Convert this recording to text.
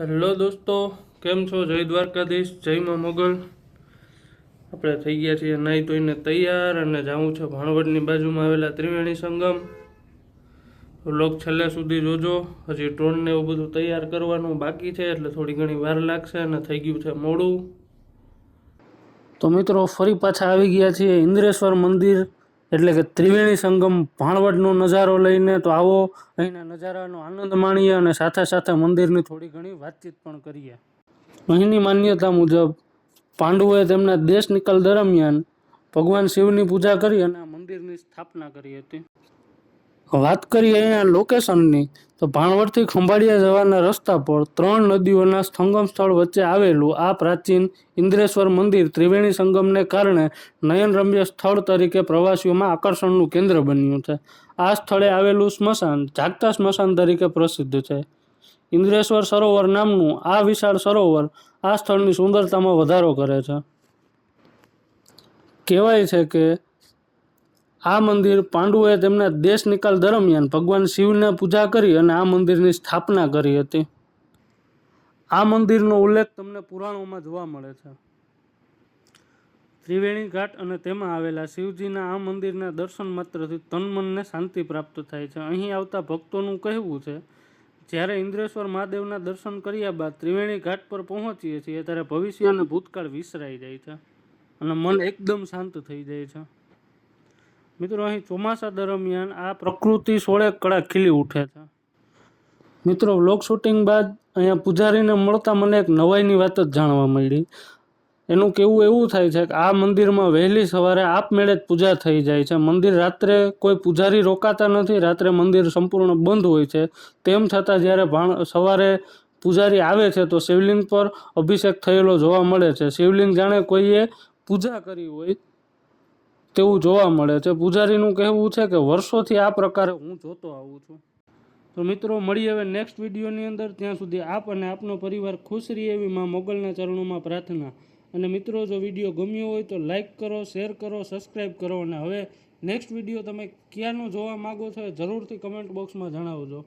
Hello દોસ્તો, કેમ છો? જય દ્વારકાધીશ, જય માં મોગલ. આપણે થઈ ગયા છીએ નાહી ધોઈને તૈયાર અને જાવું છે ભાણવડની બાજુમાં આવેલા ત્રિવેણી સંગમ. વ્લોગ છેલ્લે સુધી જોજો. હજી ડ્રોનને એવું બધું તૈયાર કરવાનું બાકી છે એટલે થોડી ઘણી વાર લાગશે અને થઈ ગયું છે મોડું. તો મિત્રો ફરી પાછા આવી ગયા છીએ ઇન્દ્રેશ્વર મંદિર એટલે કે ત્રિવેણી સંગમ ભાણવડનો નજારો લઈને. તો આવો અહીંના નજારાનો આનંદ માણીએ અને સાથે સાથે મંદિરની થોડી ઘણી વાતચીત પણ કરીએ. અહીંની માન્યતા મુજબ પાંડવોએ તેમના દેશ નિકાલ દરમિયાન ભગવાન શિવની પૂજા કરી અને આ મંદિરની સ્થાપના કરી હતી. વાત કરીએ અહીંયા લોકેશનની, તો ભાણવડથી ખંભાળિયા જવાના રસ્તા પર 3 નદીઓના સંગમ સ્થળ વચ્ચે આવેલું આ પ્રાચીન ઇન્દ્રેશ્વર મંદિર ત્રિવેણી સંગમને કારણે નયનરમ્ય સ્થળ તરીકે પ્રવાસીઓમાં આકર્ષણનું કેન્દ્ર બન્યું છે. આ સ્થળે આવેલું સ્મશાન જાગતા સ્મશાન તરીકે પ્રસિદ્ધ છે. ઇન્દ્રેશ્વર સરોવર નામનું આ વિશાળ સરોવર આ સ્થળની સુંદરતામાં વધારો કરે છે. કહેવાય છે કે આ મંદિર પાંડવોએ તેમના દેશ નિકાલ દરમિયાન ભગવાન શિવને પૂજા કરી અને આ મંદિરની સ્થાપના કરી હતી. આ મંદિરનો ઉલ્લેખ તમને પુરાણોમાં જોવા મળે છે. ત્રિવેણી ઘાટ અને તેમાં આવેલા શિવજીના આ મંદિરના દર્શન માત્રથી તન મનને શાંતિ પ્રાપ્ત થાય છે. અહીં આવતા ભક્તોનું કહેવું છે, જ્યારે ઇન્દ્રેશ્વર મહાદેવના દર્શન કર્યા બાદ ત્રિવેણી ઘાટ પર પહોંચીએ છીએ ત્યારે ભવિષ્ય અને ભૂતકાળ વિસરાઈ જાય છે અને મન એકદમ શાંત થઈ જાય છે. મિત્રો, અહીં ચોમાસા દરમિયાન આ પ્રકૃતિ 16 કળા ખીલી ઉઠે છે. મિત્રો, વ્લોગ શૂટિંગ બાદ અહીંયા પૂજારીને મળતા મને એક નવાઈની વાત જ જાણવા મળી. એનું કહેવું એવું થાય છે કે આ મંદિરમાં વહેલી સવારે આપમેળે જ પૂજા થઈ જાય છે. મંદિર રાત્રે કોઈ પૂજારી રોકાતા નથી. રાત્રે મંદિર સંપૂર્ણ બંધ હોય છે. તેમ છતાં જ્યારે સવારે પૂજારી આવે છે તો શિવલિંગ પર અભિષેક થયેલો જોવા મળે છે. શિવલિંગ જાણે કોઈએ પૂજા કરી હોય તેવું જોવા મળે છે. પૂજારીનું કહેવું છે કે વર્ષોથી આ પ્રકારે હું જોતો આવું છું. તો મિત્રો, મળીએ હવે નેક્સ્ટ વિડીયોની અંદર. ત્યાં સુધી આપ અને આપનો પરિવાર ખુશ રહે એવી માં મોગલના ચરણોમાં પ્રાર્થના. અને મિત્રો, જો વિડીયો ગમ્યો હોય તો લાઇક કરો, શેર કરો, સબસ્ક્રાઈબ કરો. અને હવે નેક્સ્ટ વિડીયો તમે ક્યાંનો જોવા માગો છો એ જરૂરથી કમેન્ટ બોક્સમાં જણાવજો.